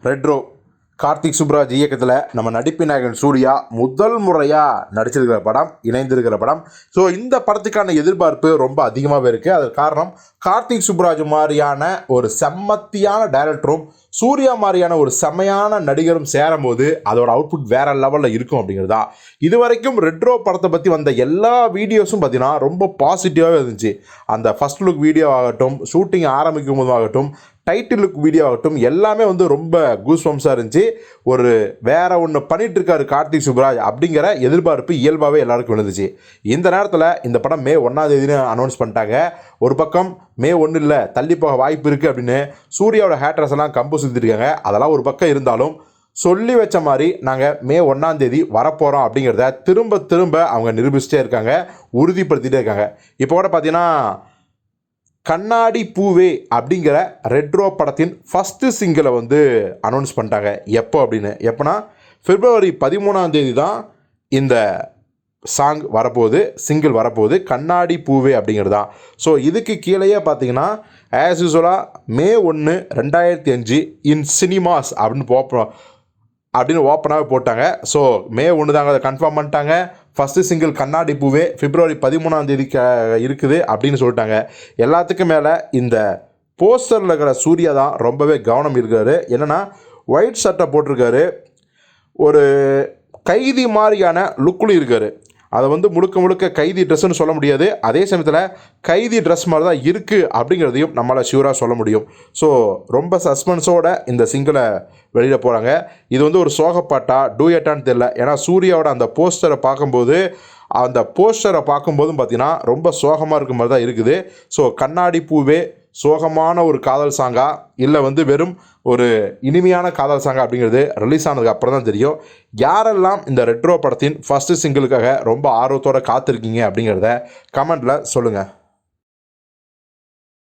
Retro Karthik Subraj இயக்கத்தில் நம்ம நடிப்பின் நாயகன் சூர்யா முதல் முறையாக நடிச்சிருக்கிற படம், இணைந்திருக்கிற படம். ஸோ இந்த படத்துக்கான எதிர்பார்ப்பு ரொம்ப அதிகமாகவே இருக்குது. அதற்கு காரணம் கார்த்திக் சுப்ராஜ் மாதிரியான ஒரு செம்மத்தியான டைரக்டரும் சூர்யா மாதிரியான ஒரு செம்மையான நடிகரும் சேரும்போது அதோட அவுட்புட் வேற லெவலில் இருக்கும் அப்படிங்கிறதா. இது வரைக்கும் ரெட்ரோ படத்தை பற்றி வந்த எல்லா வீடியோஸும் பார்த்தீங்கன்னா ரொம்ப பாசிட்டிவாகவே இருந்துச்சு. அந்த ஃபர்ஸ்ட் லுக் வீடியோ ஆகட்டும், ஷூட்டிங் ஆரம்பிக்கும் போதாகட்டும், டைட்டில் லுக் வீடியோ ஆகட்டும், எல்லாமே ரொம்ப கூஸ்பம்ஸாக இருந்துச்சு. ஒரு வேற ஒன்று பண்ணிட்டு இருக்காரு கார்த்திக் சுப்ராஜ் அப்படிங்கிற எதிர்பார்ப்பு இயல்பாகவே எல்லாருக்கும் விழுந்துச்சு. இந்த நேரத்தில் இந்த படம் மே 1 அனௌன்ஸ் பண்ணிட்டாங்க. ஒரு பக்கம் மே 1 இல்லை, தள்ளி போக வாய்ப்பு இருக்குது அப்படின்னு சூர்யாவோட ஹேட்டர்ஸ் எல்லாம் கம்பு சுற்றிருக்காங்க. அதெல்லாம் ஒரு பக்கம் இருந்தாலும் சொல்லி வச்ச மாதிரி நாங்கள் மே 1 வரப்போகிறோம் அப்படிங்கிறத திரும்ப திரும்ப அவங்க நிரூபிச்சிட்டே இருக்காங்க, உறுதிப்படுத்திகிட்டே இருக்காங்க. இப்போ கூட பார்த்தீங்கன்னா கண்ணாடி பூவே அப்படிங்கிற ரெட்ரோ படத்தின் ஃபஸ்ட்டு சிங்கிளை அனௌன்ஸ் பண்ணிட்டாங்க. எப்போனா பிப்ரவரி 13 தான் இந்த சாங் வரப்போகுது, சிங்கிள் வரப்போகுது, கண்ணாடி பூவே அப்படிங்கிறது தான். ஸோ இதுக்கு கீழேயே பார்த்தீங்கன்னா ஆஸ் யூஸ்வலாக மே 1, 2005 இன் சினிமாஸ் அப்படின்னு ஓப்பனாகவே போட்டாங்க. ஸோ மே 1 தாங்க அதை கன்ஃபார்ம் பண்ணிட்டாங்க. ஃபஸ்ட்டு சிங்கிள் கண்ணாடி பூவே பிப்ரவரி 13 இருக்குது அப்படின்னு சொல்லிட்டாங்க. எல்லாத்துக்கும் மேலே இந்த போஸ்டரில் இருக்கிற சூர்யா தான் ரொம்பவே கவனம் இருக்காரு. என்னென்னா ஒயிட் ஷர்ட்டை போட்டிருக்காரு, ஒரு கைதி மாதிரியான லுக்கில் இருக்கார். அதை முழுக்க முழுக்க கைதி ட்ரெஸ்ஸுன்னு சொல்ல முடியாது, அதே சமயத்தில் கைதி ட்ரெஸ் மாதிரி தான் இருக்குது அப்படிங்கிறதையும் நம்மளால் ஷியூராக சொல்ல முடியும். ஸோ ரொம்ப சஸ்பென்ஸோடு இந்த சிங்கிளை வெளியில் போகிறாங்க. இது ஒரு சோகப்பாட்டா டூயட்டான்னு தெரியல. ஏன்னா சூர்யாவோட அந்த போஸ்டரை பார்க்கும்போதும் பார்த்தீங்கன்னா ரொம்ப சோகமாக இருக்க மாதிரி தான் இருக்குது. ஸோ கண்ணாடி பூவே சோகமான ஒரு காதல் சாங்கா இல்லை வெறும் ஒரு இனிமையான காதல் சாங்கா அப்படிங்கிறது ரிலீஸ் ஆனதுக்கு அப்புறம் தான் தெரியும். யாரெல்லாம் இந்த ரெட்ரோ படத்தின் ஃபஸ்ட்டு சிங்கிளுக்காக ரொம்ப ஆர்வத்தோடு காத்திருக்கீங்க அப்படிங்கிறத கமெண்ட்டில் சொல்லுங்கள்.